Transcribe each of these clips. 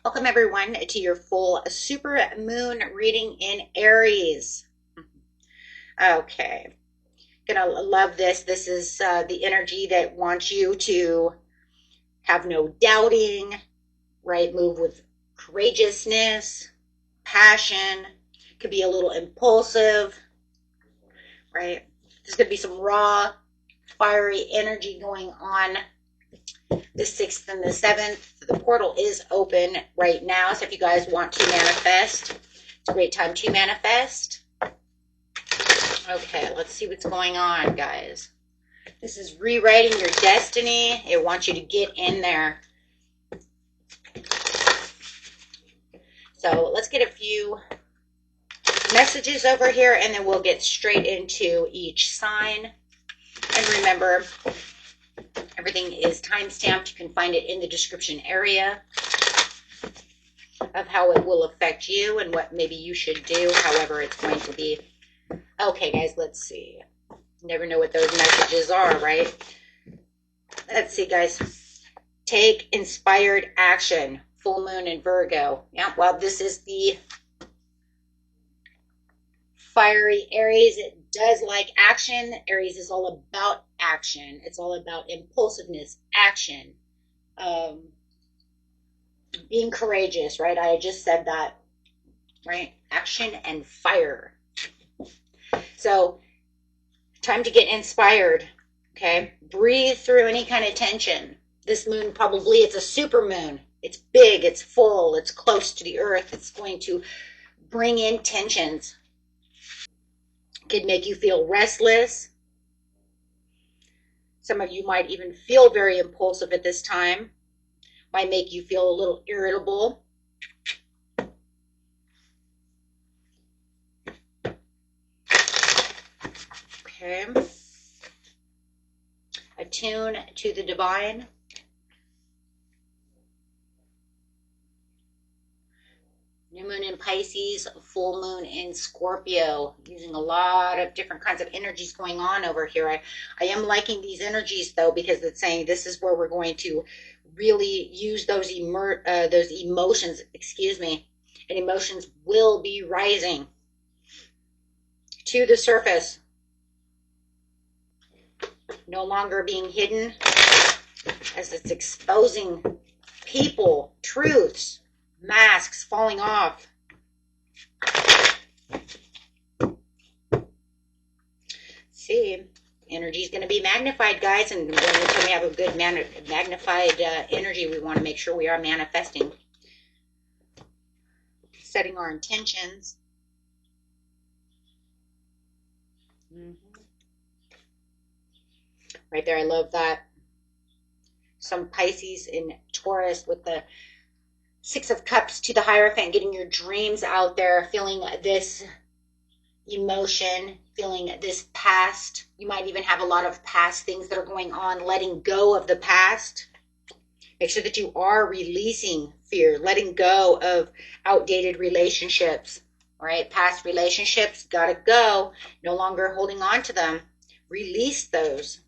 Welcome everyone to your full super moon reading in Aries. Okay, gonna love this. This is the energy that wants you to have no doubting, right? Move with courageousness, passion. Could be a little impulsive, right? There's gonna be some raw, fiery energy going on the 6th and the 7th. The portal is open right now, so if you guys want to manifest, it's a great time to manifest. Okay, let's see what's going on, guys. This is rewriting your destiny. It wants you to get in there. So let's get a few messages over here, and then we'll get straight into each sign. And remember, everything is time-stamped. You can find it in the description area of how it will affect you and what maybe you should do, however it's going to be. Okay, guys, let's see. Never know what those messages are, right? Let's see, guys. Take inspired action. Full moon in Virgo. Yeah, well, this is the fiery Aries. It does like action. Aries is all about action. It's all about impulsiveness, action, being courageous, right? I just said that, right? Action and fire. So, time to get inspired, okay? Breathe through any kind of tension. This moon probably, it's a super moon. It's big, it's full, it's close to the earth. It's going to bring in tensions. Could make you feel restless. Some of you might even feel very impulsive at this time. Might make you feel a little irritable. Okay. Attune to the divine. New moon in Pisces, full moon in Scorpio. Using a lot of different kinds of energies going on over here. I am liking these energies though, because it's saying this is where we're going to really use those emotions, and emotions will be rising to the surface. No longer being hidden, as it's exposing people, truths, masks falling off. See, energy is going to be magnified, guys, and when we have a good magnified energy, we want to make sure we are manifesting, setting our intentions. Right there, I love that. Some Pisces in Taurus with the 6 of Cups to the Hierophant, getting your dreams out there, feeling this emotion, feeling this past. You might even have a lot of past things that are going on, letting go of the past. Make sure that you are releasing fear, letting go of outdated relationships, right? Past relationships, gotta go. No longer holding on to them. Release those,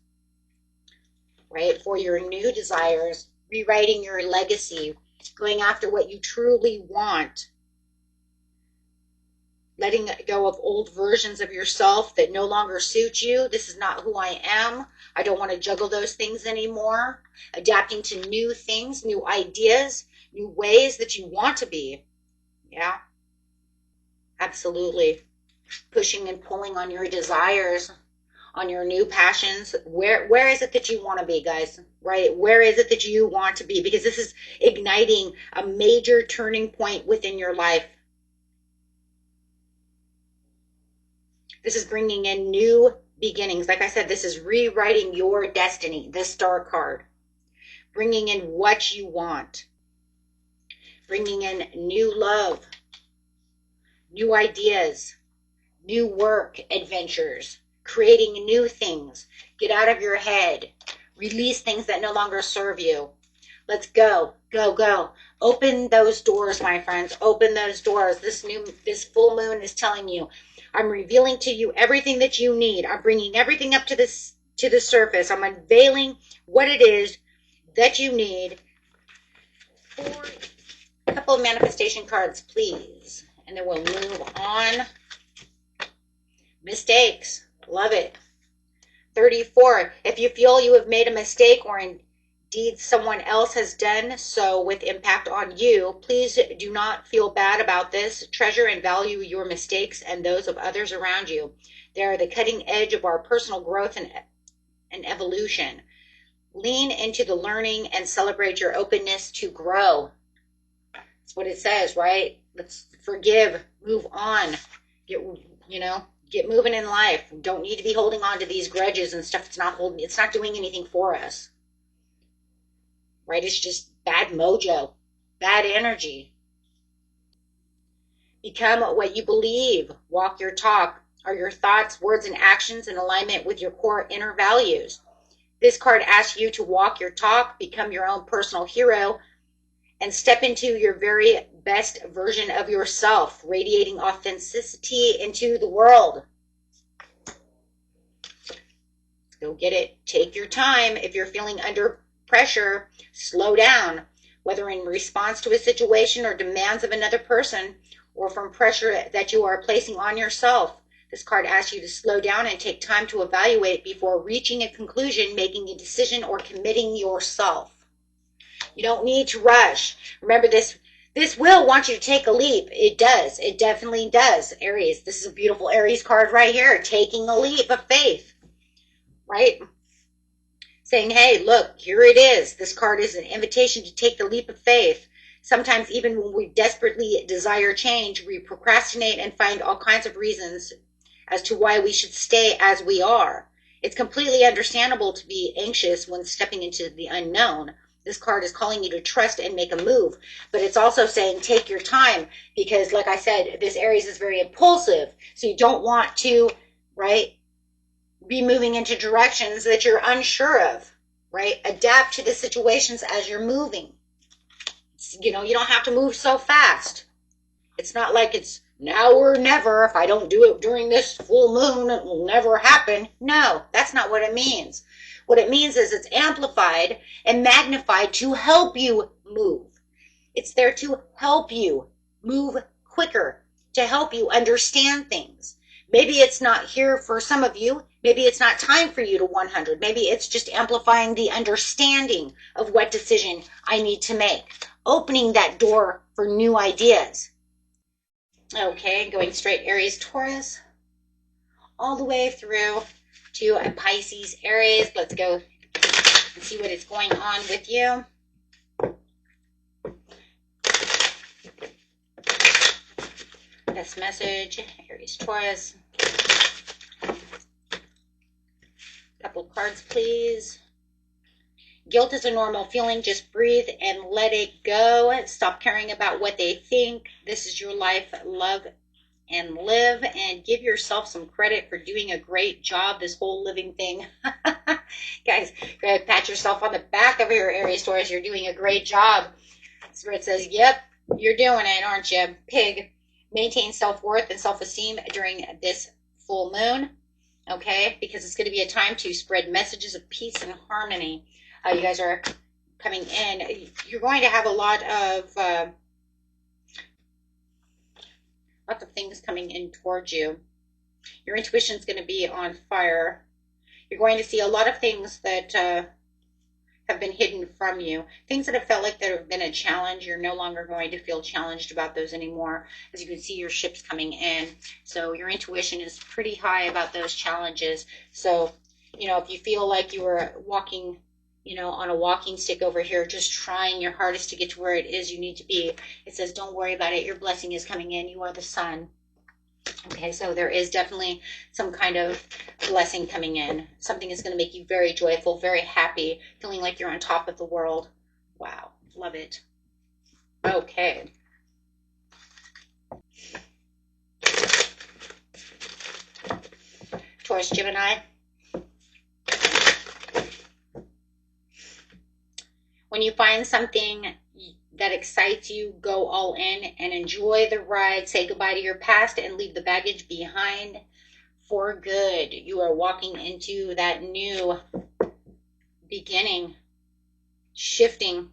right? For your new desires, rewriting your legacy, going after what you truly want, letting go of old versions of yourself that no longer suit you. This is not who I am. I don't want to juggle those things anymore. Adapting to new things, new ideas, new ways that you want to be. Yeah, absolutely. Pushing and pulling on your desires, on your new passions. Where is it that you want to be, guys? Right? Where is it that you want to be? Because this is igniting a major turning point within your life. This is bringing in new beginnings. Like I said, this is rewriting your destiny, this star card. Bringing in what you want. Bringing in new love, new ideas, new work adventures, creating new things. Get out of your head. Release things that no longer serve you. Let's go, go, go. Open those doors, my friends. Open those doors. This full moon is telling you, I'm revealing to you everything that you need. I'm bringing everything up to the surface. I'm unveiling what it is that you need for couple of manifestation cards, please. And then we'll move on. Mistakes. Love it. 34. If you feel you have made a mistake or indeed someone else has done so with impact on you, please do not feel bad about this. Treasure and value your mistakes and those of others around you. They are the cutting edge of our personal growth and evolution. Lean into the learning and celebrate your openness to grow. That's what it says, right? Let's forgive, move on, get moving in life. Don't need to be holding on to these grudges and stuff. It's not doing anything for us. Right? It's just bad mojo, bad energy. Become what you believe. Walk your talk. Are your thoughts, words, and actions in alignment with your core inner values? This card asks you to walk your talk, become your own personal hero, and step into your very best version of yourself, radiating authenticity into the world. Go get it. Take your time. If you're feeling under pressure, slow down, whether in response to a situation or demands of another person, or from pressure that you are placing on yourself. This card asks you to slow down and take time to evaluate before reaching a conclusion, making a decision, or committing yourself. You don't need to rush. Remember, this will want you to take a leap. It does. It definitely does. Aries, this is a beautiful Aries card right here, taking a leap of faith, right? Saying, hey, look, here it is. This card is an invitation to take the leap of faith. Sometimes even when we desperately desire change, we procrastinate and find all kinds of reasons as to why we should stay as we are. It's completely understandable to be anxious when stepping into the unknown. This card is calling you to trust and make a move, but it's also saying take your time because, like I said, this Aries is very impulsive, so you don't want to, right, be moving into directions that you're unsure of, right? Adapt to the situations as you're moving. You don't have to move so fast. It's not like it's now or never. If I don't do it during this full moon, it will never happen. No, that's not what it means. What it means is it's amplified and magnified to help you move. It's there to help you move quicker, to help you understand things. Maybe it's not here for some of you. Maybe it's not time for you to 100. Maybe it's just amplifying the understanding of what decision I need to make, opening that door for new ideas. Okay, going straight Aries, Taurus, all the way through to a Pisces, Aries. Let's go and see what is going on with you. This message, Aries, Taurus. Couple cards, please. Guilt is a normal feeling. Just breathe and let it go. Stop caring about what they think. This is your life. Love and live, and give yourself some credit for doing a great job, this whole living thing. Guys, go ahead, pat yourself on the back of your Aries, Taurus. You're doing a great job. Spirit says, yep, you're doing it, aren't you? Pig, maintain self-worth and self-esteem during this full moon, okay? Because it's going to be a time to spread messages of peace and harmony. You guys are coming in. You're going to have a lot of lots of things coming in towards you. Your intuition is going to be on fire. You're going to see a lot of things that have been hidden from you. Things that have felt like there have been a challenge. You're no longer going to feel challenged about those anymore. As you can see, your ships coming in. So your intuition is pretty high about those challenges. So, if you feel like you were walking on a walking stick over here, just trying your hardest to get to where it is you need to be, it says, don't worry about it. Your blessing is coming in. You are the sun. Okay, so there is definitely some kind of blessing coming in. Something is going to make you very joyful, very happy, feeling like you're on top of the world. Wow, love it. Okay. Taurus, Gemini. When you find something that excites you, go all in and enjoy the ride. Say goodbye to your past and leave the baggage behind for good. You are walking into that new beginning, shifting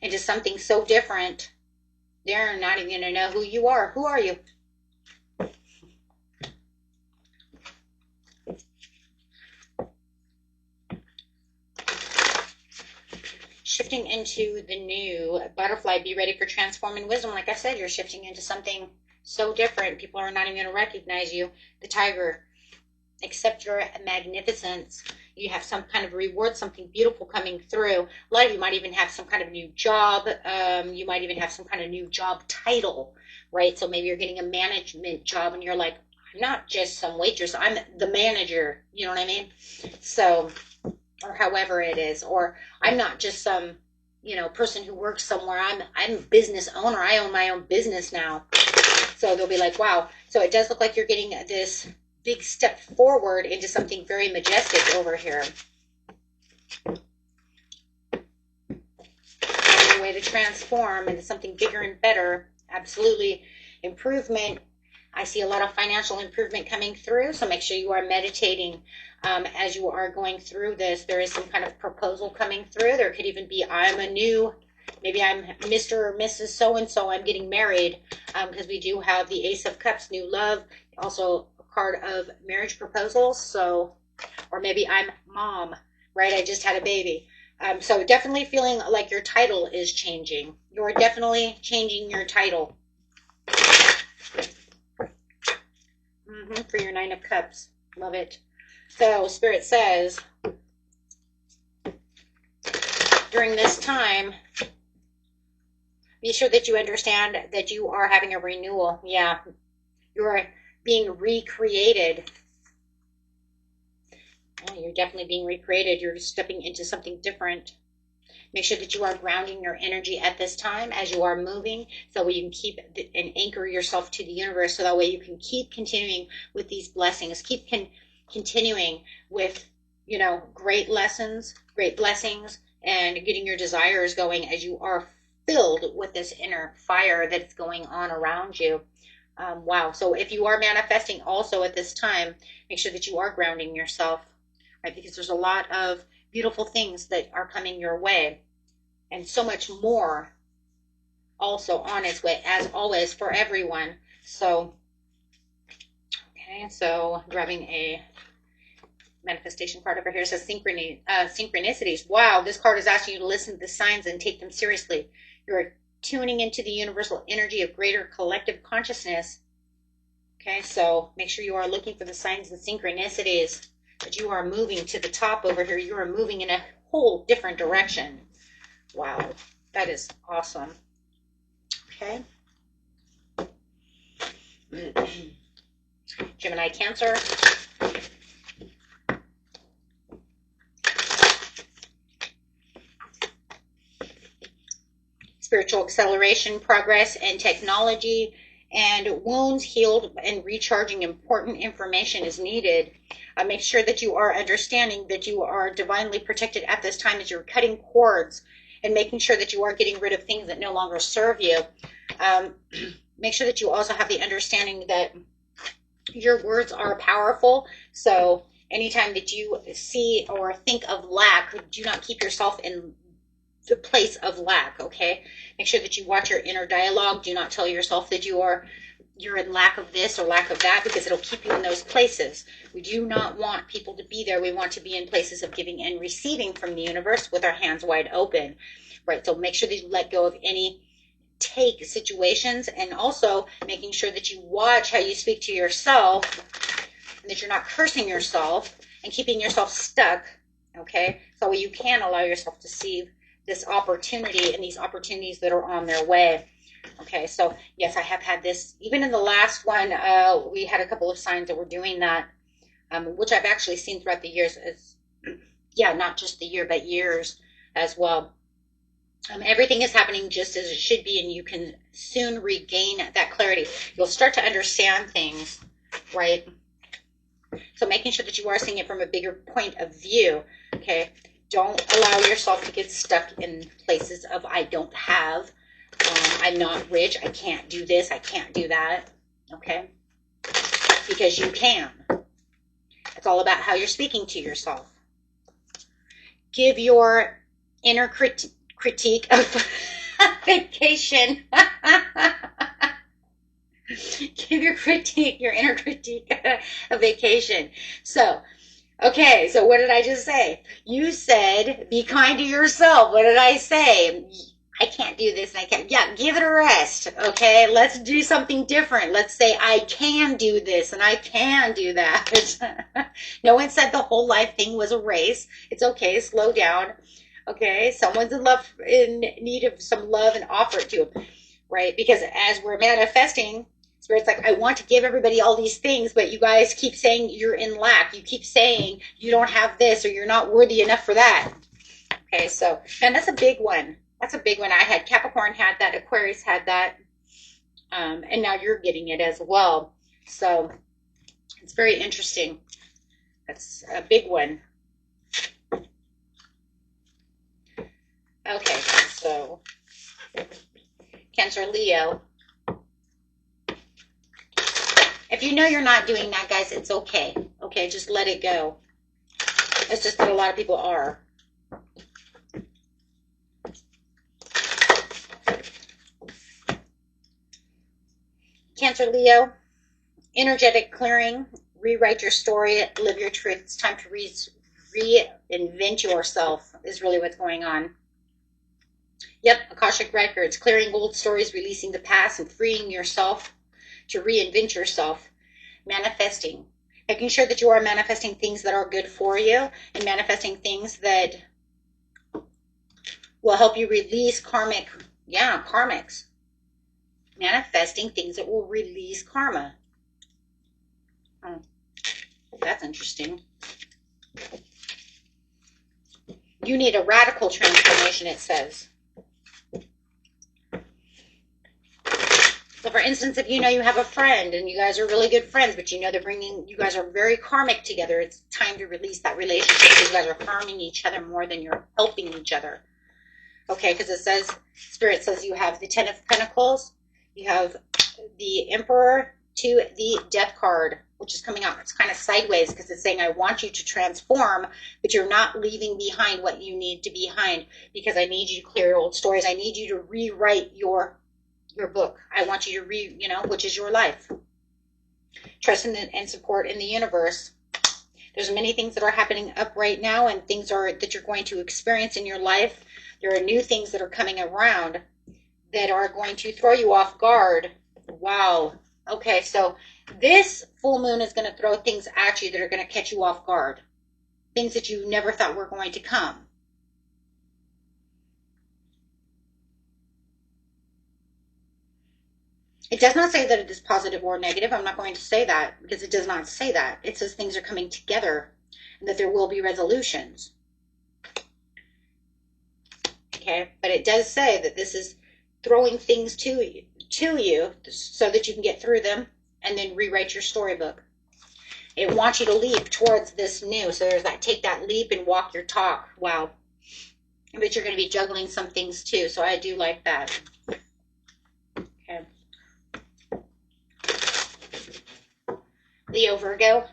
into something so different. They're not even going to know who you are. Who are you? Shifting into the new butterfly, be ready for transforming wisdom. Like I said, you're shifting into something so different. People are not even going to recognize you. The tiger, accept your magnificence. You have some kind of reward, something beautiful coming through. A lot of you might even have some kind of new job. You might even have some kind of new job title, right? So maybe you're getting a management job and you're like, I'm not just some waitress, I'm the manager. You know what I mean? So, or however it is, or I'm not just some, person who works somewhere. I'm a business owner. I own my own business now. So they'll be like, wow. So it does look like you're getting this big step forward into something very majestic over here. On your way to transform into something bigger and better. Absolutely. Improvement. I see a lot of financial improvement coming through, so make sure you are meditating as you are going through this. There is some kind of proposal coming through. There could even be, maybe I'm Mr. or Mrs. So-and-so, I'm getting married, because we do have the Ace of Cups, new love, also a card of marriage proposals. So, or maybe I'm mom, right? I just had a baby. So definitely feeling like your title is changing. You're definitely changing your title. For your Nine of Cups. Love it. So Spirit says, during this time, be sure that you understand that you are having a renewal. Yeah, you are being recreated. Yeah, you're definitely being recreated. You're stepping into something different. Make sure that you are grounding your energy at this time as you are moving, so you can keep and anchor yourself to the universe, so that way you can keep continuing with these blessings, keep continuing with, great lessons, great blessings, and getting your desires going as you are filled with this inner fire that's going on around you. Wow. So if you are manifesting also at this time, make sure that you are grounding yourself, right? Because there's a lot of beautiful things that are coming your way, and so much more also on its way, as always, for everyone. So, okay, so grabbing a manifestation card over here. It says synchronicities. Wow, this card is asking you to listen to the signs and take them seriously. You're tuning into the universal energy of greater collective consciousness. Okay, so make sure you are looking for the signs and synchronicities, that you are moving to the top over here. You are moving in a whole different direction. Wow, that is awesome. Okay. Gemini, Cancer. Spiritual acceleration, progress, and technology, and wounds healed and recharging important information is needed. Make sure that you are understanding that you are divinely protected at this time as you're cutting cords and making sure that you are getting rid of things that no longer serve you. Make sure that you also have the understanding that your words are powerful. So anytime that you see or think of lack, do not keep yourself in the place of lack, okay? Make sure that you watch your inner dialogue. Do not tell yourself that you're in lack of this or lack of that, because it'll keep you in those places. We do not want people to be there. We want to be in places of giving and receiving from the universe with our hands wide open, right? So make sure that you let go of any take situations, and also making sure that you watch how you speak to yourself, and that you're not cursing yourself and keeping yourself stuck, okay? So you can allow yourself to see this opportunity and these opportunities that are on their way. Okay, so yes, I have had this, even in the last one, we had a couple of signs that were doing that, which I've actually seen throughout the years, as, yeah, not just the year, but years as well. Everything is happening just as it should be, and you can soon regain that clarity. You'll start to understand things, right? So making sure that you are seeing it from a bigger point of view, okay? Don't allow yourself to get stuck in places of I don't have, I'm not rich, I can't do this, I can't do that, okay? Because you can. It's all about how you're speaking to yourself. Give your inner critique of vacation Give your critique, your inner critique, a vacation. So, okay, so what did I just say? You said be kind to yourself. What did I say? I can't do this and I can't. Yeah, give it a rest. Okay, let's do something different. Let's say I can do this and I can do that. No one said the whole life thing was a race. It's okay, slow down. Okay, someone's in need of some love and offer it to them, right? Because as we're manifesting, Spirit's like, I want to give everybody all these things, but you guys keep saying you're in lack. You keep saying you don't have this or you're not worthy enough for that. Okay, so, and that's a big one. That's a big one. I had Capricorn had that, Aquarius had that, and now you're getting it as well. So it's very interesting. That's a big one. Okay, so Cancer, Leo. If you know you're not doing that, guys, it's okay. Okay, just let it go. It's just that a lot of people are. Cancer, Leo, energetic clearing, rewrite your story, live your truth. It's time to reinvent yourself is really what's going on. Yep, Akashic Records, clearing old stories, releasing the past, and freeing yourself to reinvent yourself. Manifesting, making sure that you are manifesting things that are good for you and manifesting things that will help you release karmics. Manifesting things that will release karma. That's interesting. You need a radical transformation, it says. So for instance, if you know you have a friend and you guys are really good friends, but you know you guys are very karmic together, it's time to release that relationship. You guys are harming each other more than you're helping each other. Okay, because it says, Spirit says you have the Ten of Pentacles, you have the Emperor to the Death card, which is coming out. It's kind of sideways because it's saying I want you to transform, but you're not leaving behind what you need to behind because I need you to clear your old stories. I need you to rewrite your book. I want you to which is your life. Trust and support in the universe. There's many things that are happening up right now and things that you're going to experience in your life. There are new things that are coming around that are going to throw you off guard. Wow. Okay, so this full moon is going to throw things at you that are going to catch you off guard. Things that you never thought were going to come. It does not say that it is positive or negative. I'm not going to say that because it does not say that. It says things are coming together and that there will be resolutions. Okay, but it does say that this is throwing things to you so that you can get through them and then rewrite your storybook. It wants you to leap towards this new. So there's that, take that leap and walk your talk. Wow. But you're going to be juggling some things too. So I do like that. Okay. Leo, Virgo.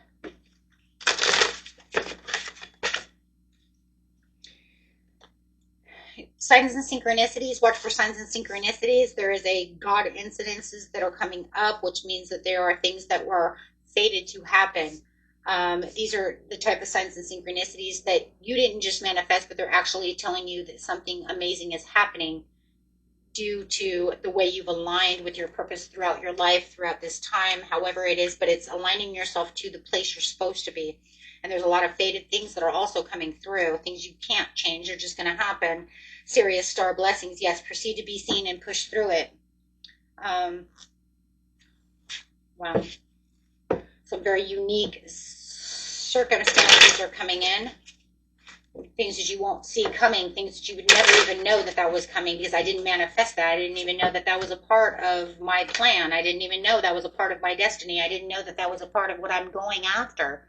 Signs and synchronicities. Watch for signs and synchronicities. There is a God incidences that are coming up, which means that there are things that were fated to happen. These are the type of signs and synchronicities that you didn't just manifest, but they're actually telling you that something amazing is happening due to the way you've aligned with your purpose throughout your life, throughout this time, however it is, but it's aligning yourself to the place you're supposed to be. And there's a lot of fated things that are also coming through, things you can't change, they're just going to happen. Serious star blessings, yes, proceed to be seen and push through it. Wow. Some very unique circumstances are coming in. Things that you won't see coming, things that you would never even know that was coming because I didn't manifest that. I didn't even know that was a part of my plan. I didn't even know that was a part of my destiny. I didn't know that was a part of what I'm going after.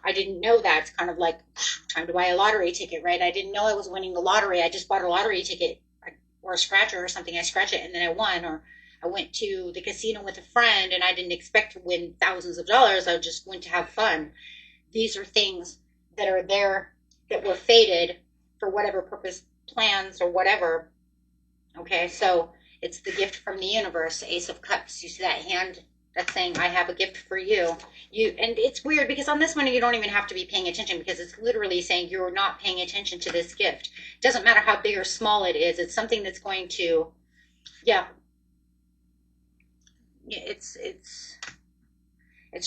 I didn't know that. It's kind of like time to buy a lottery ticket, right? I didn't know I was winning the lottery. I just bought a lottery ticket or a scratcher or something. I scratched it and then I won. Or I went to the casino with a friend and I didn't expect to win thousands of dollars. I just went to have fun. These are things that are there that were fated for whatever purpose, plans or whatever. Okay, so It's the gift from the universe, Ace of Cups. You see that hand that's saying, I have a gift for you. And it's weird because on this one, you don't even have to be paying attention because it's literally saying you're not paying attention to this gift. It doesn't matter how big or small it is. It's something that's going to, yeah. It's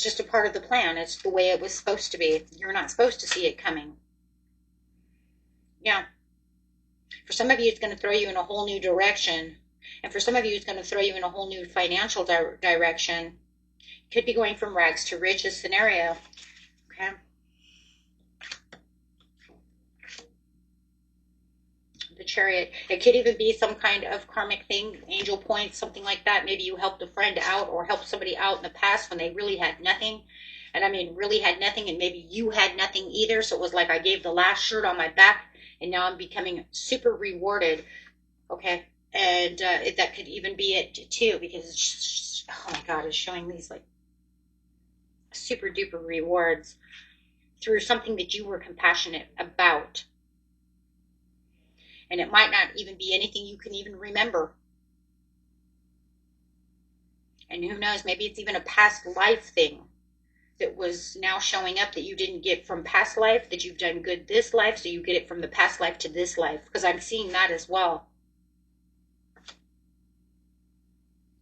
just a part of the plan. It's the way it was supposed to be. You're not supposed to see it coming. Yeah. For some of you, it's going to throw you in a whole new direction. And for some of you, it's going to throw you in a whole new financial direction. Could be going from rags to riches scenario. Okay. The Chariot. It could even be some kind of karmic thing, angel points, something like that. Maybe you helped a friend out or helped somebody out in the past when they really had nothing. And I mean, really had nothing, and maybe you had nothing either. So it was like I gave the last shirt on my back, and now I'm becoming super rewarded. Okay. And that could even be it too, because it's just, oh my God, it's showing these like super duper rewards through something that you were compassionate about. And it might not even be anything you can even remember. And who knows, maybe it's even a past life thing that was now showing up that you didn't get from past life, that you've done good this life, so you get it from the past life to this life, because I'm seeing that as well.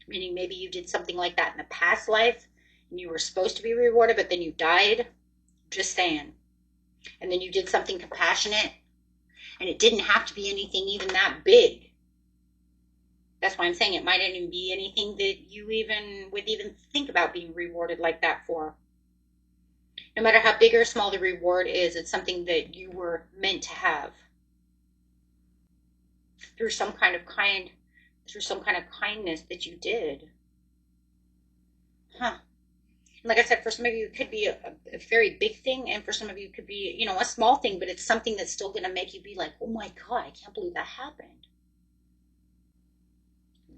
Meaning maybe you did something like that in the past life and you were supposed to be rewarded, but then you died. Just saying. And then you did something compassionate, and it didn't have to be anything even that big. That's why I'm saying it might not even be anything that you even would even think about being rewarded like that for. No matter how big or small the reward is, it's something that you were meant to have through some kind of kindness that you did. Huh. Like I said, for some of you, it could be a very big thing, and for some of you, it could be, a small thing, but it's something that's still going to make you be like, oh my God, I can't believe that happened.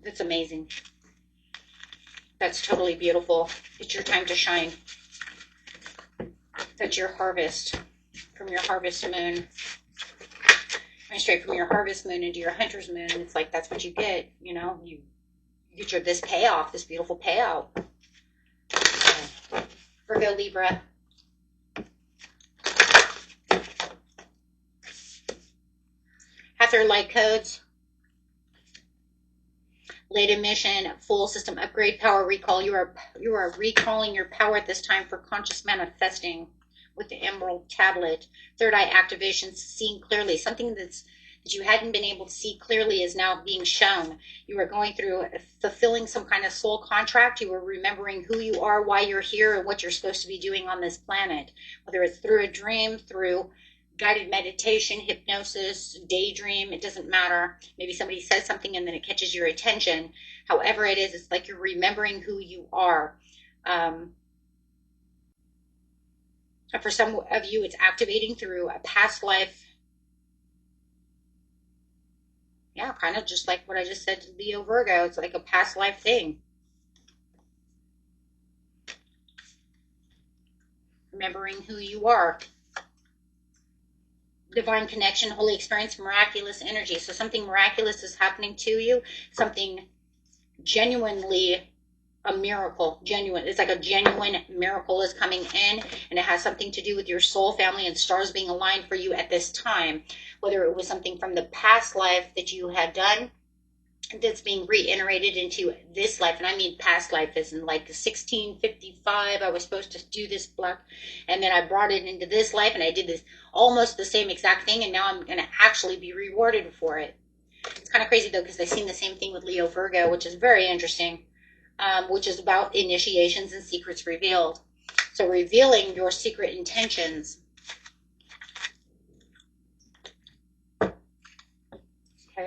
That's amazing. That's totally beautiful. It's your time to shine. That's your harvest from your harvest moon. Going straight from your harvest moon into your hunter's moon. It's like, that's what you get, you get this payoff, this beautiful payout. Virgo, Libra. Have their light codes. Late emission, full system upgrade, power recall. You are recalling your power at this time for conscious manifesting with the Emerald Tablet. Third eye activation, seeing clearly. Something that you hadn't been able to see clearly is now being shown. You are going through fulfilling some kind of soul contract. You are remembering who you are, why you're here, and what you're supposed to be doing on this planet. Whether it's through a dream, through guided meditation, hypnosis, daydream, it doesn't matter. Maybe somebody says something and then it catches your attention. However it is, it's like you're remembering who you are. For some of you, it's activating through a past life. Yeah, kind of just like what I just said to Leo, Virgo. It's like a past life thing. Remembering who you are. Divine connection, holy experience, miraculous energy. So something miraculous is happening to you. Something genuinely a miracle, genuine. It's like a genuine miracle is coming in, and it has something to do with your soul family and stars being aligned for you at this time. Whether it was something from the past life that you had done that's being reiterated into this life, and I mean past life as in like 1655, I was supposed to do this black, and then I brought it into this life, and I did this almost the same exact thing, and now I'm going to actually be rewarded for it. It's kind of crazy though, because I've seen the same thing with Leo, Virgo, which is very interesting. Which is about initiations and secrets revealed. So revealing your secret intentions. Okay,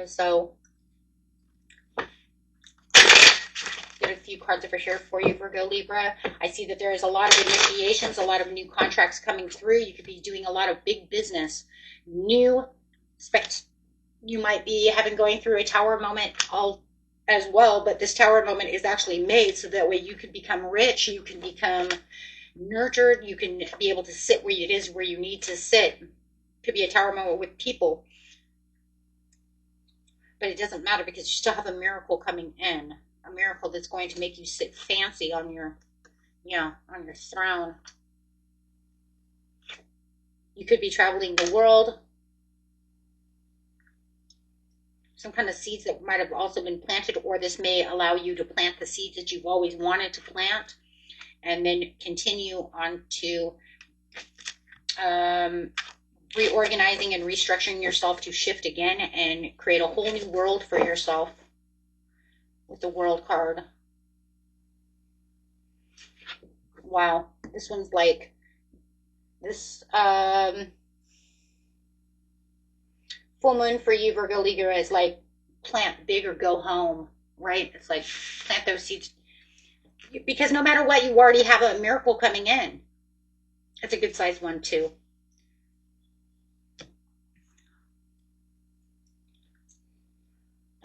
so get a few cards over here for you, Virgo, Libra. I see that there is a lot of initiations, a lot of new contracts coming through. You could be doing a lot of big business. You might be going through a tower moment as well, but this tower moment is actually made so that way you can become rich, you can become nurtured, you can be able to sit where it is where you need to sit. Could be a tower moment with people. But it doesn't matter because you still have a miracle coming in. A miracle that's going to make you sit fancy on your, on your throne. You could be traveling the world. Some kind of seeds that might have also been planted, or this may allow you to plant the seeds that you've always wanted to plant and then continue on to reorganizing and restructuring yourself to shift again and create a whole new world for yourself with the World card. Wow, this one's like this full moon for you, Virgo, Libra, is like plant big or go home, right? It's like plant those seeds because no matter what, you already have a miracle coming in. It's a good size one too.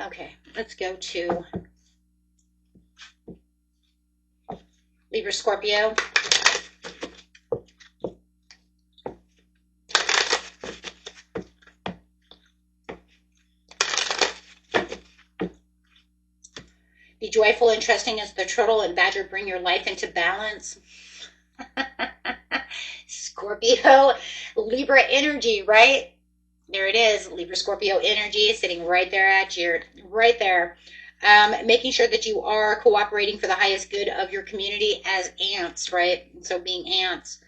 Okay, let's go to Libra, Scorpio. Be joyful and trusting as the turtle and badger bring your life into balance. Scorpio, Libra energy, right? There it is, Libra, Scorpio energy sitting right there at you, right there. Making sure that you are cooperating for the highest good of your community as ants, right? So being ants.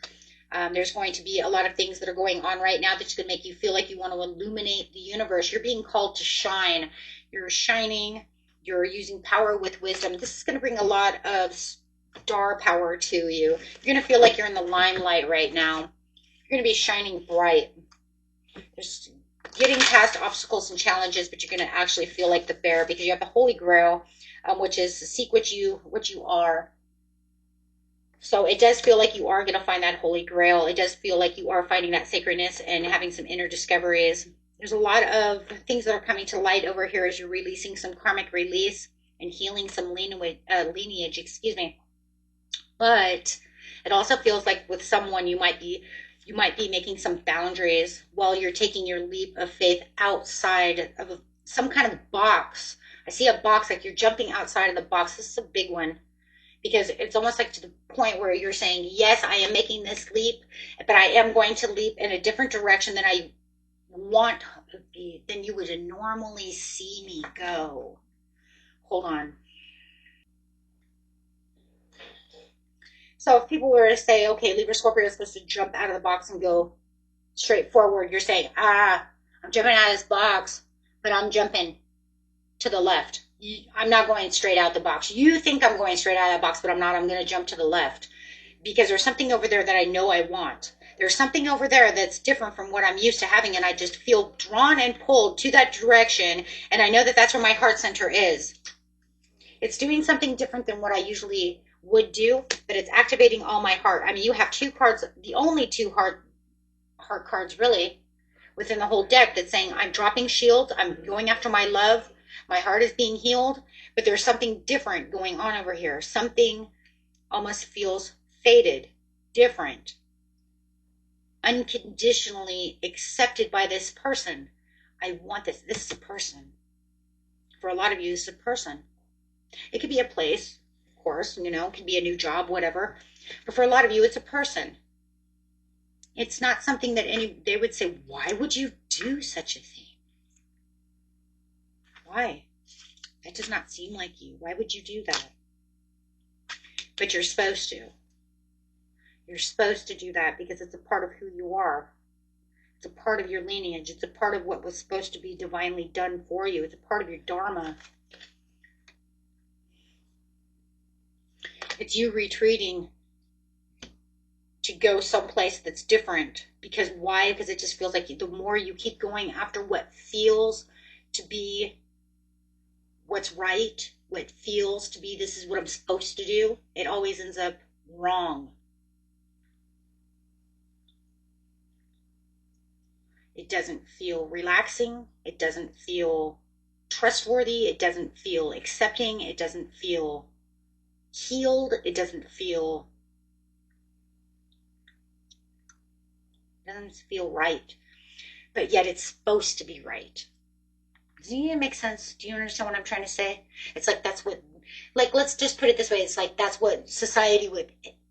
There's going to be a lot of things that are going on right now that's going to make you feel like you want to illuminate the universe. You're being called to shine. You're shining. You're using power with wisdom. This is going to bring a lot of star power to you. You're going to feel like you're in the limelight right now. You're going to be shining bright. There's getting past obstacles and challenges, but you're going to actually feel like the bear because you have the Holy Grail, which is seek what you are. So it does feel like you are going to find that Holy Grail. It does feel like you are finding that sacredness and having some inner discoveries. There's a lot of things that are coming to light over here as you're releasing some karmic release and healing some lineage, excuse me. But it also feels like with someone you might be making some boundaries while you're taking your leap of faith outside of some kind of box. I see a box, like you're jumping outside of the box. This is a big one because it's almost like to the point where you're saying, yes, I am making this leap, but I am going to leap in a different direction than I want to be, than you would normally see me go. Hold on. So if people were to say, okay, Libra, Scorpio is supposed to jump out of the box and go straight forward, you're saying, I'm jumping out of this box, but I'm jumping to the left. I'm not going straight out the box. You think I'm going straight out of the box, but I'm not. I'm going to jump to the left because there's something over there that I know I want. There's something over there that's different from what I'm used to having, and I just feel drawn and pulled to that direction, and I know that that's where my heart center is. It's doing something different than what I usually would do, but it's activating all my heart. I mean, you have two cards, the only two heart cards really within the whole deck that's saying I'm dropping shields, I'm going after my love, my heart is being healed, but there's something different going on over here. Something almost feels faded, different, unconditionally accepted by this person. I want this. This is a person. For a lot of you, it's a person. It could be a place, of course, it could be a new job, whatever. But for a lot of you, it's a person. It's not something that they would say, why would you do such a thing? Why? That does not seem like you. Why would you do that? But you're supposed to. You're supposed to do that because it's a part of who you are. It's a part of your lineage. It's a part of what was supposed to be divinely done for you. It's a part of your dharma. It's you retreating to go someplace that's different. Because why? Because it just feels like the more you keep going after what feels to be what's right, what feels to be this is what I'm supposed to do, it always ends up wrong. It doesn't feel relaxing. It doesn't feel trustworthy. It doesn't feel accepting. It doesn't feel healed. It doesn't feel right. But yet it's supposed to be right. Does it make sense? Do you understand what I'm trying to say? It's like that's what, like, let's just put it this way. It's like that's what society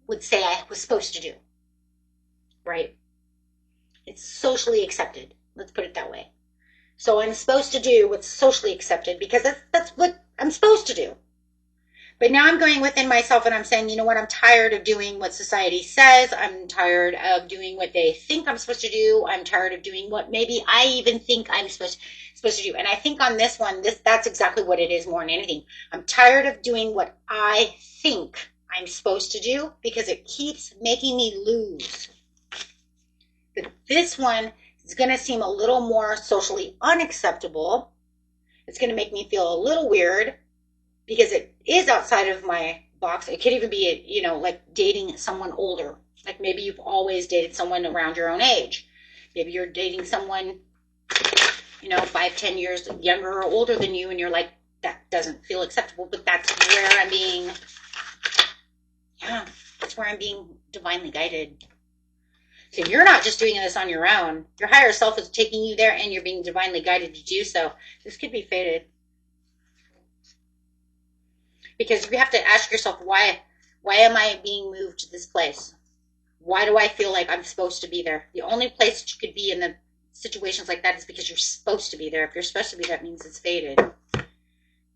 would say I was supposed to do, right? It's socially accepted. Let's put it that way. So I'm supposed to do what's socially accepted because that's what I'm supposed to do. But now I'm going within myself and I'm saying, you know what? I'm tired of doing what society says. I'm tired of doing what they think I'm supposed to do. I'm tired of doing what maybe I even think I'm supposed to do. And I think on this one, that's exactly what it is more than anything. I'm tired of doing what I think I'm supposed to do because it keeps making me lose. But this one is going to seem a little more socially unacceptable. It's going to make me feel a little weird because it is outside of my box. It could even be, you know, like dating someone older. Like maybe you've always dated someone around your own age. Maybe you're dating someone, you know, 5-10 years younger or older than you, and you're like, that doesn't feel acceptable, but that's where I'm being, yeah, that's where I'm being divinely guided. So you're not just doing this on your own. Your higher self is taking you there, and you're being divinely guided to do so. This could be fated. Because you have to ask yourself, why am I being moved to this place? Why do I feel like I'm supposed to be there? The only place that you could be in the situations like that is because you're supposed to be there. If you're supposed to be, that means it's fated.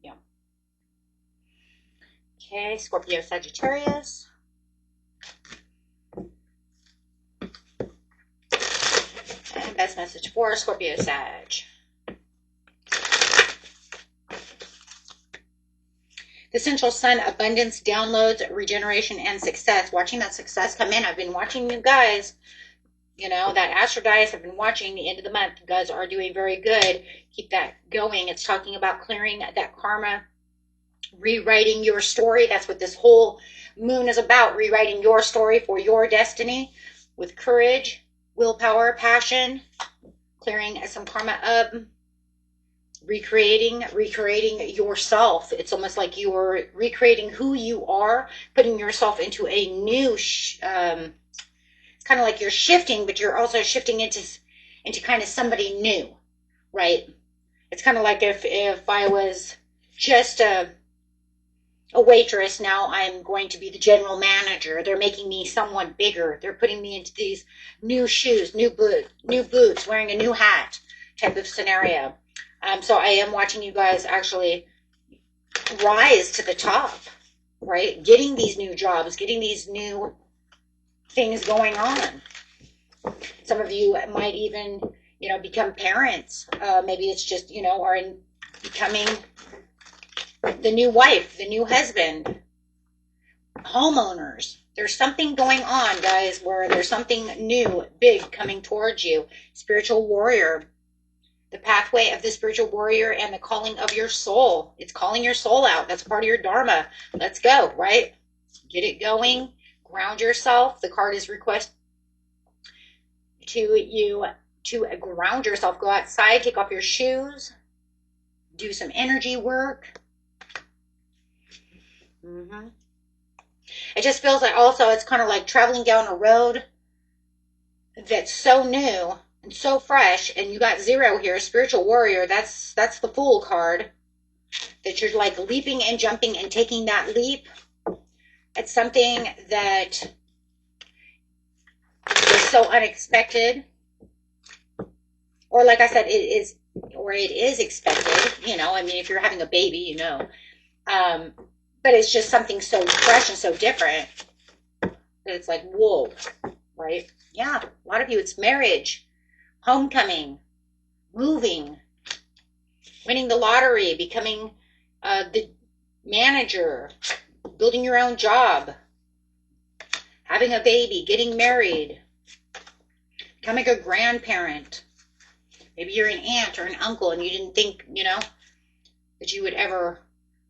Yeah. Okay, Scorpio, Sagittarius. And best message for Scorpio, Sag. The Central Sun, abundance, downloads, regeneration, and success. Watching that success come in. I've been watching you guys. You know, that Astro Dice, I've been watching the end of the month. You guys are doing very good. Keep that going. It's talking about clearing that karma, rewriting your story. That's what this whole moon is about. Rewriting your story for your destiny with courage, willpower, passion, clearing some karma up. Recreating yourself. It's almost like you're recreating who you are, putting yourself into a new it's kind of like you're shifting, but you're also shifting into kind of somebody new, right? It's kind of like if I was just a waitress, now I'm going to be the general manager. They're making me someone bigger. They're putting me into these new shoes, new boots, wearing a new hat type of scenario. So I am watching you guys actually rise to the top, right? Getting these new jobs, getting these new things going on. Some of you might even, you know, become parents. Maybe it's just, you know, are becoming the new wife, the new husband, homeowners. There's something going on, guys, where there's something new, big coming towards you. Spiritual warrior. The pathway of the spiritual warrior and the calling of your soul. It's calling your soul out. That's part of your dharma. Let's go, right? Get it going. Ground yourself. The card is request to you to ground yourself. Go outside, take off your shoes, do some energy work. It just feels like also it's kind of like traveling down a road that's so new and so fresh, and you got 0 here, spiritual warrior. That's the Fool card. That you're like leaping and jumping and taking that leap. It's something that is so unexpected, or like I said, it is expected. You know, I mean, if you're having a baby, you know, but it's just something so fresh and so different that it's like, whoa, right? Yeah, a lot of you, it's marriage. Homecoming, moving, winning the lottery, becoming the manager, building your own job, having a baby, getting married, becoming a grandparent. Maybe you're an aunt or an uncle and you didn't think, you know, that you would ever,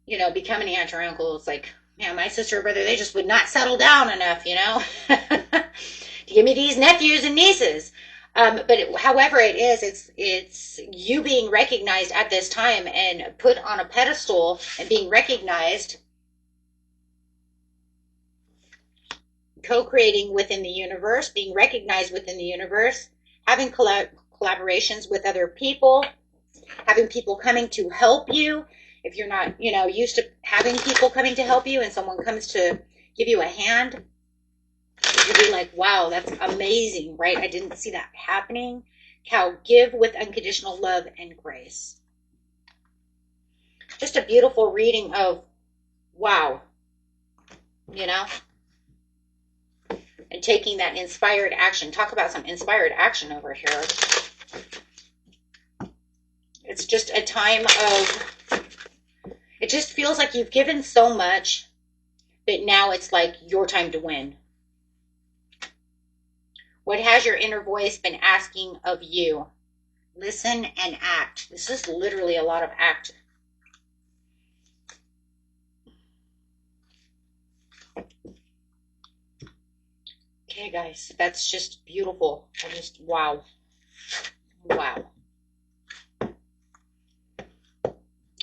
you know, become an aunt or uncle. It's like, man, my sister or brother, they just would not settle down enough, you know, to give me these nephews and nieces. But however it is, it's you being recognized at this time and put on a pedestal and being recognized, co-creating within the universe, being recognized within the universe, having collaborations with other people, Having people coming to help you. If you're not, you know, used to having people coming to help you and someone comes to give you a hand, you'll be like, wow, that's amazing, right? I didn't see that happening. Cow, give with unconditional love and grace. Just a beautiful reading of, wow, you know, and taking that inspired action. Talk about some inspired action over here. It's just a time of, it just feels like you've given so much that now it's like your time to win. What has your inner voice been asking of you? Listen and act. This is literally a lot of act. Okay, guys, that's just beautiful. I just, wow. Wow.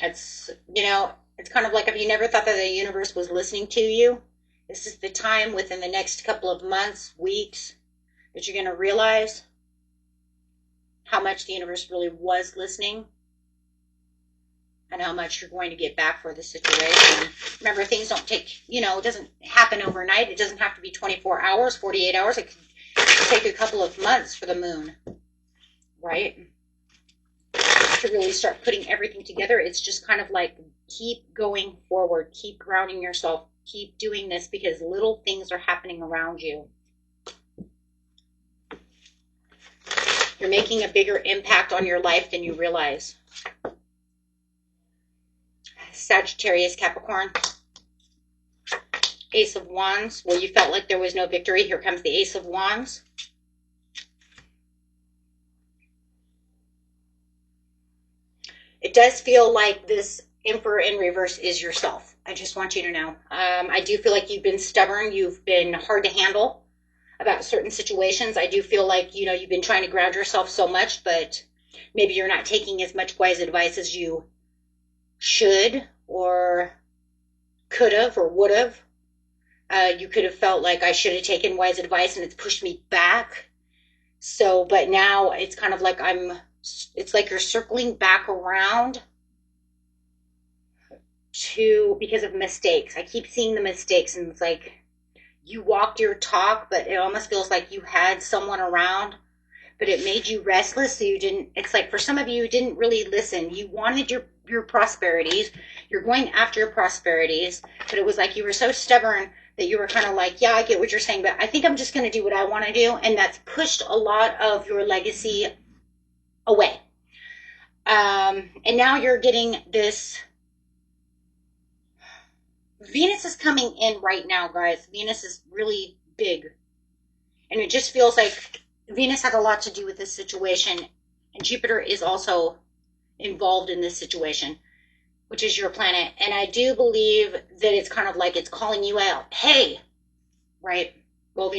It's, you know, it's kind of like if you never thought that the universe was listening to you, this is the time within the next couple of months, weeks, that you're going to realize how much the universe really was listening and how much you're going to get back for the situation. Remember, things don't take, you know, it doesn't happen overnight. It doesn't have to be 24 hours, 48 hours. It can take a couple of months for the moon, right? To really start putting everything together. It's just kind of like keep going forward, keep grounding yourself, keep doing this because little things are happening around you. You're making a bigger impact on your life than you realize. Sagittarius, Capricorn. Ace of Wands. Well, you felt like there was no victory. Here comes the Ace of Wands. It does feel like this Emperor in reverse is yourself. I just want you to know. I do feel like you've been stubborn. You've been hard to handle about certain situations. I do feel like, you know, you've been trying to ground yourself so much, but maybe you're not taking as much wise advice as you should or could have or would have. You could have felt like I should have taken wise advice and it's pushed me back. So, but now it's kind of like it's like you're circling back around to, because of mistakes. I keep seeing the mistakes and it's like you walked your talk, but it almost feels like you had someone around, but it made you restless. So you didn't, it's like for some of you didn't really listen. You wanted your prosperities. You're going after your prosperities, but it was like you were so stubborn that you were kind of like, yeah, I get what you're saying, but I think I'm just going to do what I want to do. And that's pushed a lot of your legacy away. And now you're getting this. Venus is coming in right now, guys. Venus is really big. And it just feels like Venus had a lot to do with this situation. And Jupiter is also involved in this situation, which is your planet. And I do believe that it's kind of like it's calling you out. Hey, right? Well,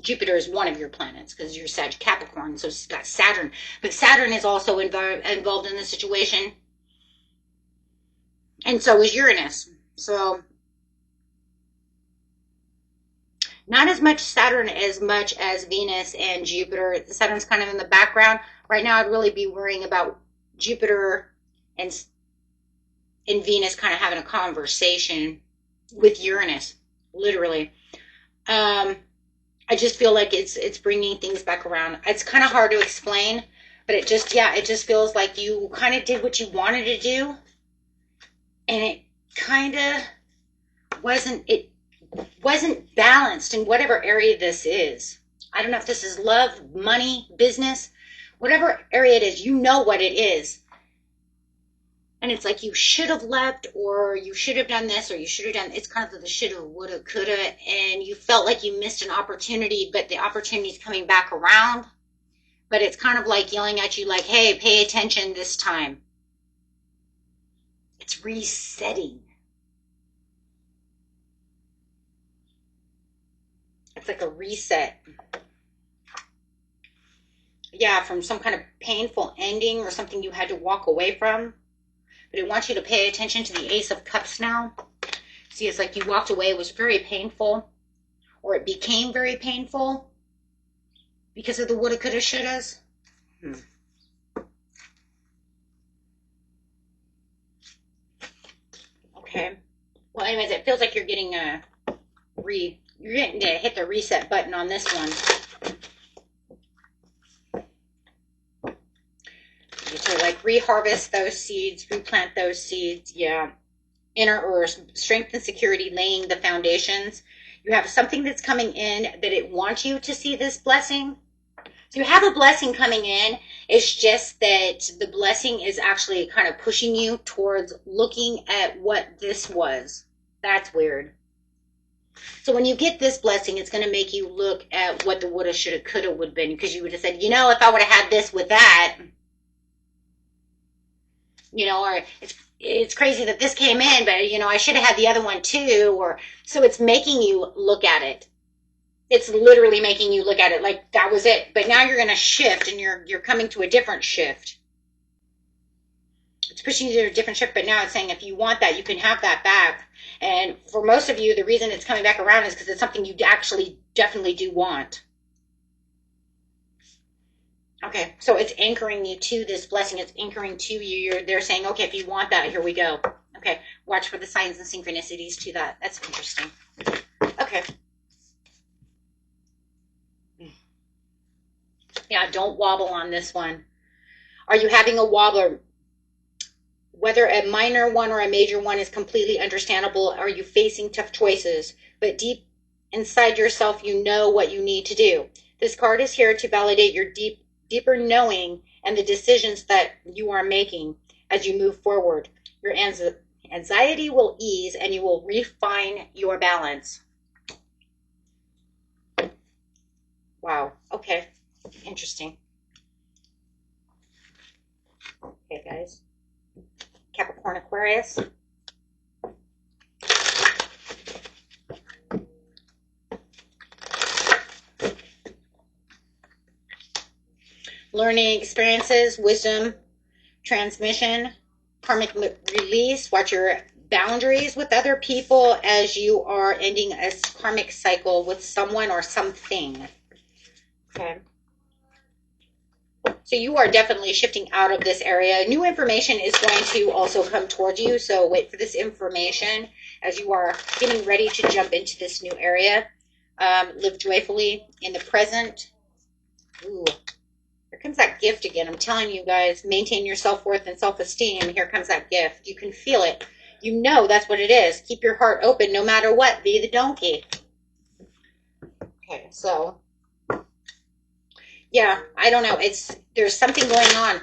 Jupiter is one of your planets because you're Sag Capricorn. So it's got Saturn. But Saturn is also involved in the situation. And so is Uranus. So not as much Saturn as much as Venus and Jupiter. Saturn's kind of in the background. Right now I'd really be worrying about Jupiter and Venus kind of having a conversation with Uranus, literally. I just feel like it's bringing things back around. It's kind of hard to explain, but it just feels like you kind of did what you wanted to do. And it kind of wasn't balanced in whatever area this is. I don't know if this is love, money, business, whatever area it is, you know what it is. And it's like you should have left, or you should have done this, or you should have done, it's kind of the shoulda, woulda, coulda, and you felt like you missed an opportunity, but the opportunity is coming back around. But it's kind of like yelling at you like, hey, pay attention this time. It's resetting. It's like a reset. Yeah, from some kind of painful ending or something you had to walk away from. But it wants you to pay attention to the Ace of Cups now. See, it's like you walked away. It was very painful. Or it became very painful. Because of the woulda, coulda, shouldas. anyways, it feels like you're getting you're getting to hit the reset button on this one. So like reharvest those seeds, replant those seeds. Yeah. Inner or strength and security, laying the foundations. You have something that's coming in that it wants you to see this blessing. So you have a blessing coming in. It's just that the blessing is actually kind of pushing you towards looking at what this was. That's weird. So when you get this blessing, it's going to make you look at what the woulda, shoulda, coulda would have been, because you would have said, you know, if I would have had this with that, you know, or it's crazy that this came in, but, you know, I should have had the other one too. Or so it's making you look at it. It's literally making you look at it like that was it. But now you're going to shift, and you're coming to a different shift. It's pushing you to a different shift, but now it's saying if you want that, you can have that back. And for most of you, the reason it's coming back around is because it's something you actually definitely do want. Okay, so it's anchoring you to this blessing. It's anchoring to you. They're saying, okay, if you want that, here we go. Okay, watch for the signs and synchronicities to that. That's interesting. Okay. Yeah, don't wobble on this one. Are you having a wobbler? Whether a minor one or a major one is completely understandable. Are you facing tough choices? But deep inside yourself, you know what you need to do. This card is here to validate your deeper knowing and the decisions that you are making as you move forward. Your anxiety will ease, and you will refine your balance. Wow. Okay. Interesting. Okay, guys. Capricorn, Aquarius. Learning experiences, wisdom, transmission, karmic release. Watch your boundaries with other people as you are ending a karmic cycle with someone or something. Okay. So you are definitely shifting out of this area. New information is going to also come towards you. So wait for this information as you are getting ready to jump into this new area. Live joyfully in the present. Ooh, here comes that gift again. I'm telling you guys, maintain your self-worth and self-esteem. Here comes that gift. You can feel it. You know that's what it is. Keep your heart open no matter what. Be the donkey. Okay, so yeah, I don't know. There's something going on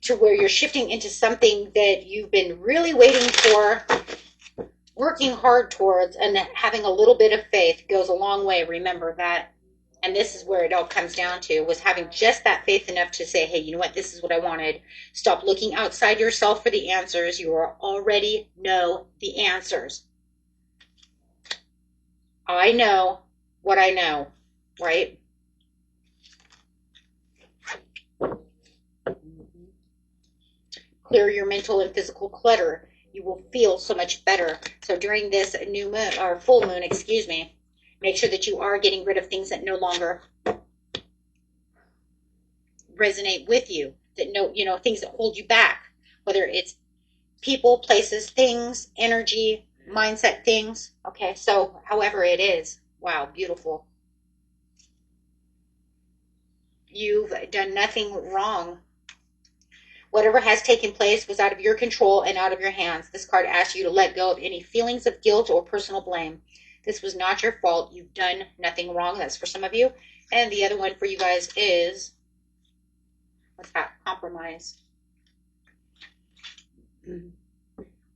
to where you're shifting into something that you've been really waiting for, working hard towards, and having a little bit of faith goes a long way. Remember that. And this is where it all comes down to, was having just that faith enough to say, hey, you know what? This is what I wanted. Stop looking outside yourself for the answers. You already know the answers. I know what I know, right? Clear your mental and physical clutter. You will feel so much better. So during this new moon, or full moon, excuse me, make sure that you are getting rid of things that no longer resonate with you, that things that hold you back, whether it's people, places, things, energy, mindset things. Okay, so however it is. Wow, beautiful. You've done nothing wrong. Whatever has taken place was out of your control and out of your hands. This card asks you to let go of any feelings of guilt or personal blame. This was not your fault. You've done nothing wrong. That's for some of you. And the other one for you guys is, what's that? Compromise.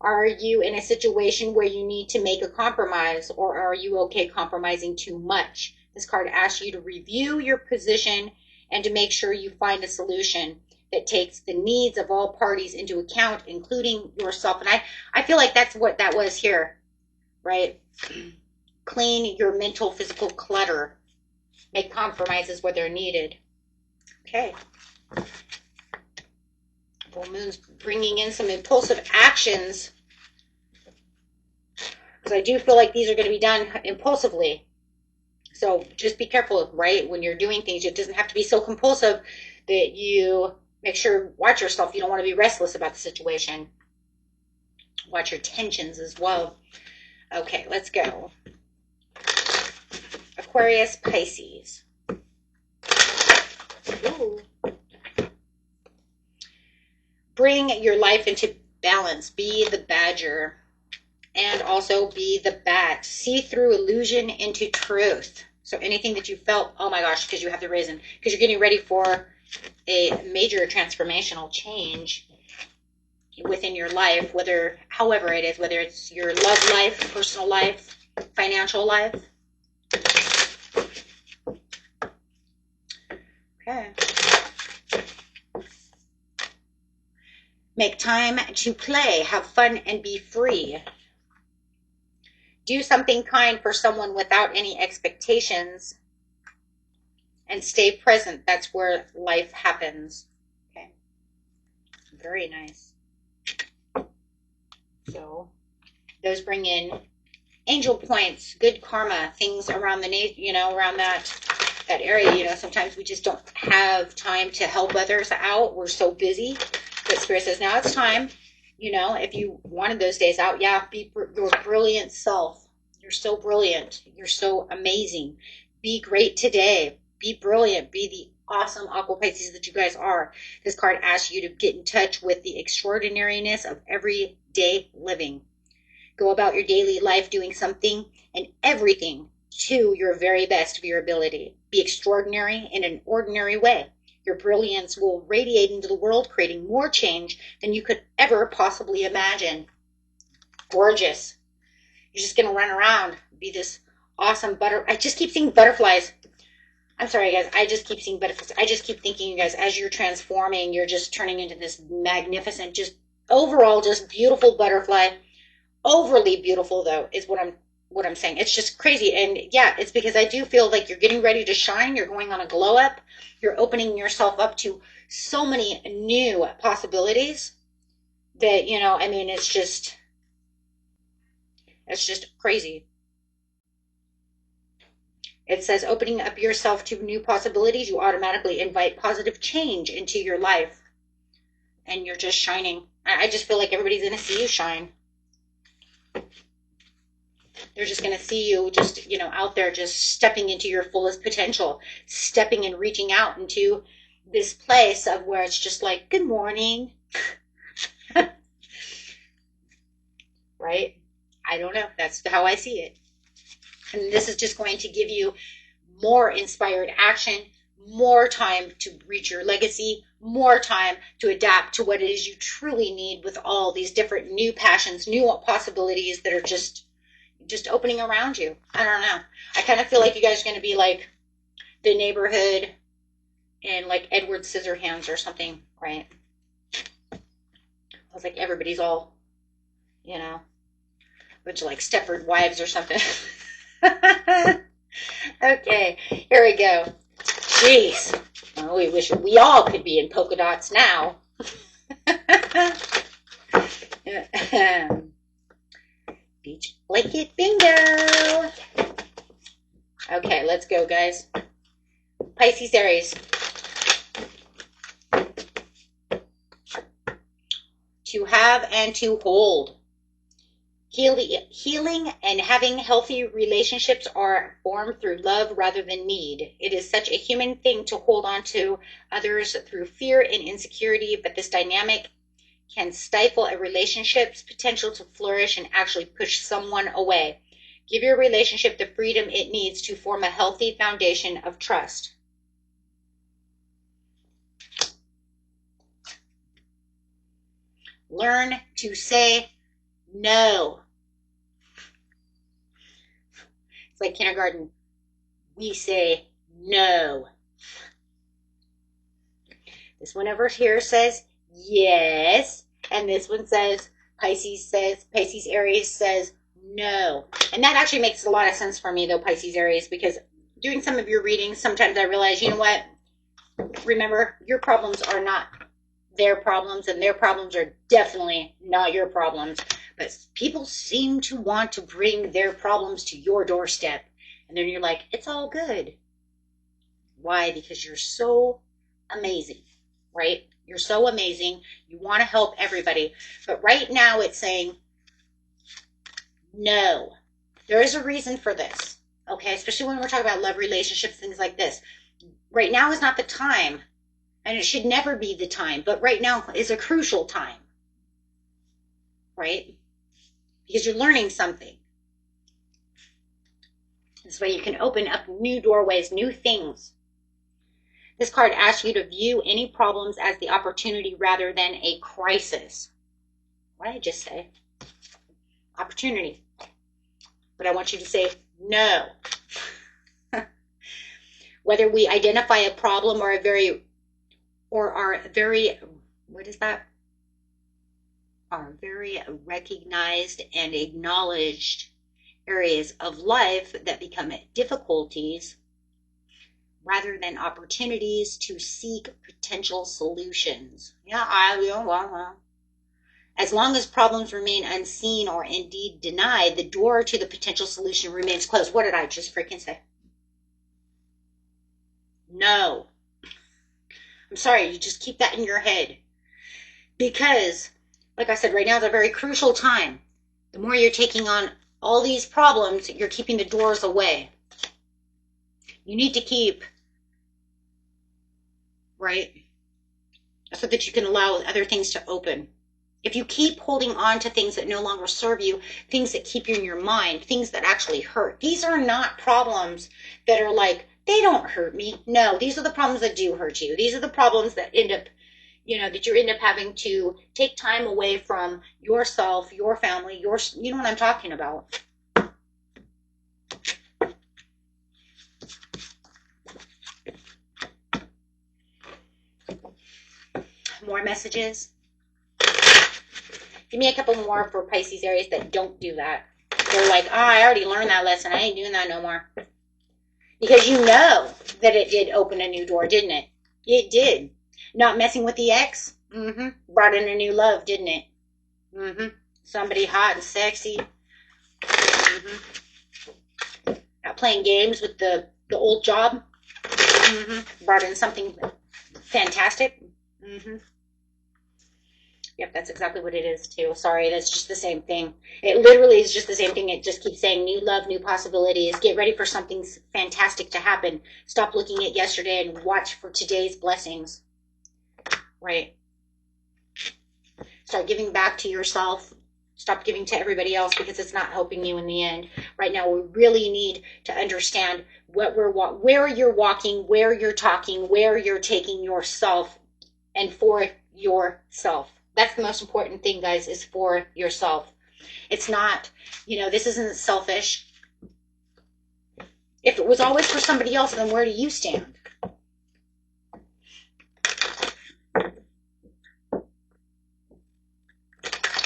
Are you in a situation where you need to make a compromise, or are you okay compromising too much? This card asks you to review your position and to make sure you find a solution that takes the needs of all parties into account, including yourself. And I feel like that's what that was here, right? Clean your mental, physical clutter. Make compromises where they're needed. Okay. Full moon's bringing in some impulsive actions, because I do feel like these are going to be done impulsively. So just be careful, right? When you're doing things, it doesn't have to be so compulsive that you make sure, watch yourself. You don't want to be restless about the situation. Watch your tensions as well. Okay, let's go. Aquarius, Pisces. Ooh. Bring your life into balance. Be the badger. And also be the bat. See through illusion into truth. So anything that you felt, oh my gosh, because you have the reason, because you're getting ready for a major transformational change within your life, however it is, whether it's your love life, personal life, financial life. Okay. Make time to play, have fun, and be free. Do something kind for someone without any expectations. And stay present. That's where life happens. Okay. Very nice. So those bring in angel points, good karma, things around around that area. Sometimes we just don't have time to help others out. We're so busy. But Spirit says, now it's time. If you wanted those days out, yeah, be your brilliant self. You're so brilliant. You're so amazing. Be great today. Be brilliant. Be the awesome Aqua Pisces that you guys are. This card asks you to get in touch with the extraordinariness of everyday living. Go about your daily life doing something and everything to your very best of your ability. Be extraordinary in an ordinary way. Your brilliance will radiate into the world, creating more change than you could ever possibly imagine. Gorgeous. You're just going to run around, be this awesome I just keep seeing butterflies. I'm sorry, guys. I just keep seeing butterflies. I just keep thinking, you guys, as you're transforming, you're just turning into this magnificent, just overall, just beautiful butterfly. Overly beautiful, though, is what I'm saying. It's just crazy. And yeah, it's because I do feel like you're getting ready to shine. You're going on a glow up. You're opening yourself up to so many new possibilities that, it's just crazy. It says opening up yourself to new possibilities, you automatically invite positive change into your life. And you're just shining. I just feel like everybody's going to see you shine. They're just going to see you just, out there just stepping into your fullest potential, stepping and reaching out into this place of where it's just like, good morning. Right? I don't know. That's how I see it. And this is just going to give you more inspired action, more time to reach your legacy, more time to adapt to what it is you truly need with all these different new passions, new possibilities that are just opening around you. I don't know. I kind of feel like you guys are going to be like the neighborhood in like Edward Scissorhands or something, right? I was like, everybody's all, bunch of like Stepford wives or something. Okay, here we go. Jeez. Oh, we wish we all could be in polka dots now. Beach blanket bingo. Okay, let's go, guys. Pisces, Aries. To have and to hold. Healing and having healthy relationships are formed through love rather than need. It is such a human thing to hold on to others through fear and insecurity, but this dynamic can stifle a relationship's potential to flourish and actually push someone away. Give your relationship the freedom it needs to form a healthy foundation of trust. Learn to say no. It's like kindergarten. We say no. This one over here says yes. And this one says, Pisces Aries says no. And that actually makes a lot of sense for me, though, Pisces Aries, because doing some of your readings, sometimes I realize, you know what? Remember, your problems are not their problems, and their problems are definitely not your problems. But people seem to want to bring their problems to your doorstep. And then you're like, it's all good. Why? Because you're so amazing, right? You're so amazing. You want to help everybody. But right now it's saying No. There is a reason for this. Okay, especially when we're talking about love, relationships, things like this. Right now is not the time, and it should never be the time, but right now is a crucial time, right? Because you're learning something. This way you can open up new doorways, new things. This card asks you to view any problems as the opportunity rather than a crisis. What did I just say? Opportunity. But I want you to say no. Whether we identify a problem or are very recognized and acknowledged areas of life that become difficulties rather than opportunities to seek potential solutions. As long as problems remain unseen or indeed denied, the door to the potential solution remains closed. What did I just freaking say? No. I'm sorry, you just keep that in your head. Because, like I said, right now is a very crucial time. The more you're taking on all these problems, you're keeping the doors away. You need to keep, right? So that you can allow other things to open. If you keep holding on to things that no longer serve you, things that keep you in your mind, things that actually hurt, these are not problems that are like, they don't hurt me. No, these are the problems that do hurt you. These are the problems that end up, that you end up having to take time away from yourself, your family, you know what I'm talking about. More messages. Give me a couple more for Pisces, Aries that don't do that. They're like, I already learned that lesson. I ain't doing that no more. Because you know that it did open a new door, didn't it? It did. Not messing with the ex? Brought in a new love, didn't it? Somebody hot and sexy. Not playing games with the old job. Brought in something fantastic. Yep, that's exactly what it is too. Sorry, that's just the same thing. It literally is just the same thing. It just keeps saying new love, new possibilities. Get ready for something fantastic to happen. Stop looking at yesterday and watch for today's blessings. Right? Start giving back to yourself. Stop giving to everybody else because it's not helping you in the end. Right now, we really need to understand where you're walking, where you're talking, where you're taking yourself, and for yourself. That's the most important thing, guys, is for yourself. It's not, this isn't selfish. If it was always for somebody else, then where do you stand?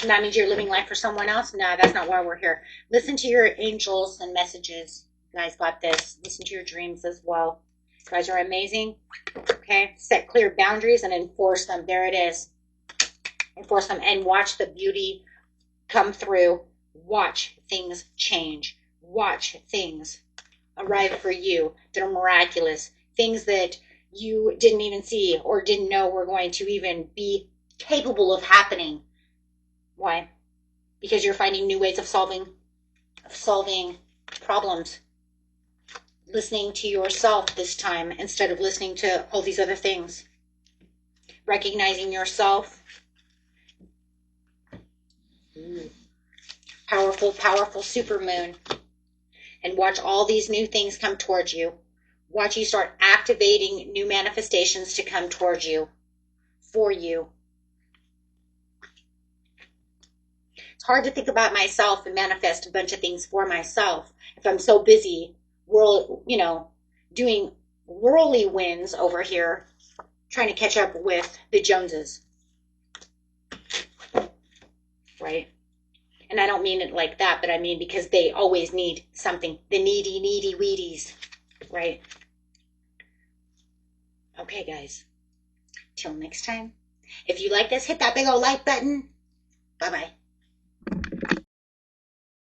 And that means you're living life for someone else? No, that's not why we're here. Listen to your angels and messages. You guys got this. Listen to your dreams as well. You guys are amazing. Okay? Set clear boundaries and enforce them. There it is. Enforce them and watch the beauty come through. Watch things change. Watch things arrive for you that are miraculous. Things that you didn't even see or didn't know were going to even be capable of happening. Why? Because you're finding new ways of solving problems. Listening to yourself this time instead of listening to all these other things. Recognizing yourself. Powerful, powerful supermoon. And watch all these new things come towards you. Watch you start activating new manifestations to come towards you. For you. It's hard to think about myself and manifest a bunch of things for myself if I'm so busy, doing worldly wins over here, trying to catch up with the Joneses. Right? And I don't mean it like that, but I mean because they always need something. The needy weedies. Right? Okay, guys. Till next time. If you like this, hit that big old like button. Bye-bye.